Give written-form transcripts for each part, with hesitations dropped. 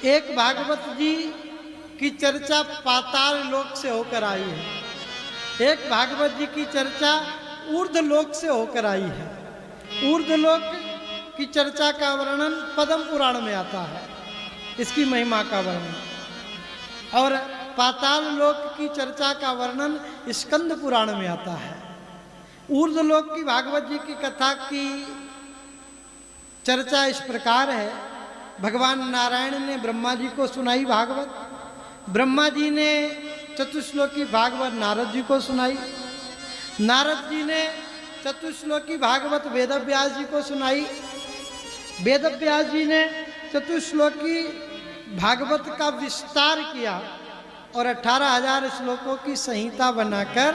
एक भागवत जी की चर्चा पाताल लोक से होकर आई है, एक भागवत जी की चर्चा ऊर्ध्व लोक से होकर आई है। ऊर्ध्व लोक की चर्चा का वर्णन पद्म पुराण में आता है, इसकी महिमा का वर्णन, और पाताल लोक की चर्चा का वर्णन स्कंद पुराण में आता है। ऊर्ध्व लोक की भागवत जी की कथा की चर्चा इस प्रकार है। भगवान नारायण ने ब्रह्मा जी को सुनाई भागवत, ब्रह्मा जी ने चतुश्लोकी भागवत नारद जी को सुनाई, नारद जी ने चतुश्लोकी भागवत वेदव्यास जी को सुनाई, वेदव्यास जी ने चतुश्लोकी भागवत का विस्तार किया और 18,000 श्लोकों की संहिता बनाकर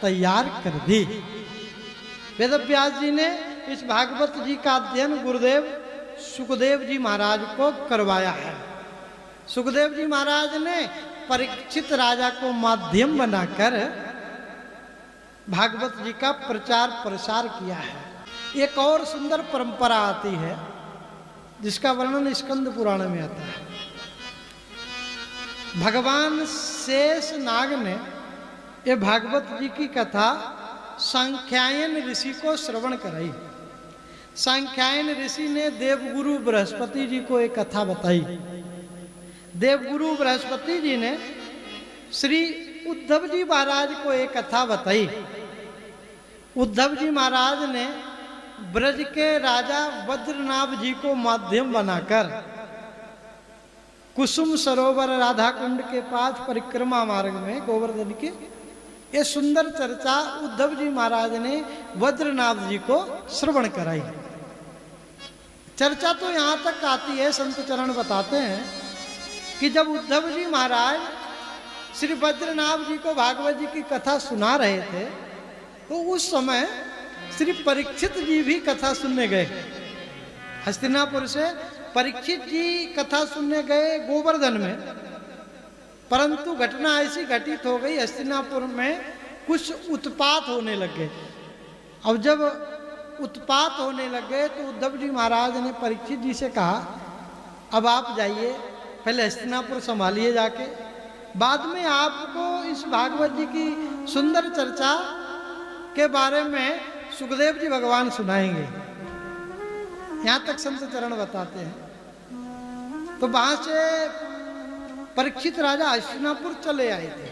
तैयार कर दी। वेदव्यास जी ने इस भागवत जी का अध्ययन गुरुदेव सुखदेव जी महाराज को करवाया है। सुखदेव जी महाराज ने परीक्षित राजा को माध्यम बनाकर भागवत जी का प्रचार प्रसार किया है। एक और सुंदर परंपरा आती है जिसका वर्णन स्कंद पुराण में आता है। भगवान शेष नाग ने ये भागवत जी की कथा सांख्यायन ऋषि को श्रवण कराई। सांख्यायन ऋषि ने देवगुरु बृहस्पति जी को एक कथा बताई। देवगुरु बृहस्पति जी ने श्री उद्धव जी महाराज को एक कथा बताई। उद्धव जी महाराज ने ब्रज के राजा वज्रनाभ जी को माध्यम बनाकर कुसुम सरोवर राधा कुंड के पास परिक्रमा मार्ग में गोवर्धन के ये सुंदर चर्चा उद्धव जी महाराज ने वज्रनाभ जी को श्रवण कराई। चर्चा तो यहाँ तक आती है, संत चरण बताते हैं कि जब उद्धव जी महाराज श्री वज्रनाभ जी को भागवत जी की कथा सुना रहे थे तो उस समय श्री परीक्षित जी भी कथा सुनने गए। हस्तिनापुर से परीक्षित जी कथा सुनने गए गोवर्धन में, परंतु घटना ऐसी घटित हो गई, हस्तिनापुर में कुछ उत्पात होने लग गए। अब जब उत्पात होने लग गए तो उद्धव जी महाराज ने परीक्षित जी से कहा, अब आप जाइए, पहले हस्तिनापुर संभालिए जाके, बाद में आपको इस भागवत जी की सुंदर चर्चा के बारे में सुखदेव जी भगवान सुनाएंगे। यहाँ तक संत चरण बताते हैं। तो वहां से परीक्षित राजा हस्तिनापुर चले आए थे।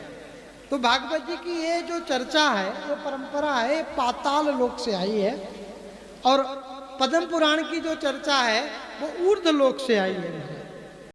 तो भागवत जी की ये जो चर्चा है, जो परंपरा है, पाताल लोक से आई है, और पद्म पुराण की जो चर्चा है वो ऊर्ध्व लोक से आई है।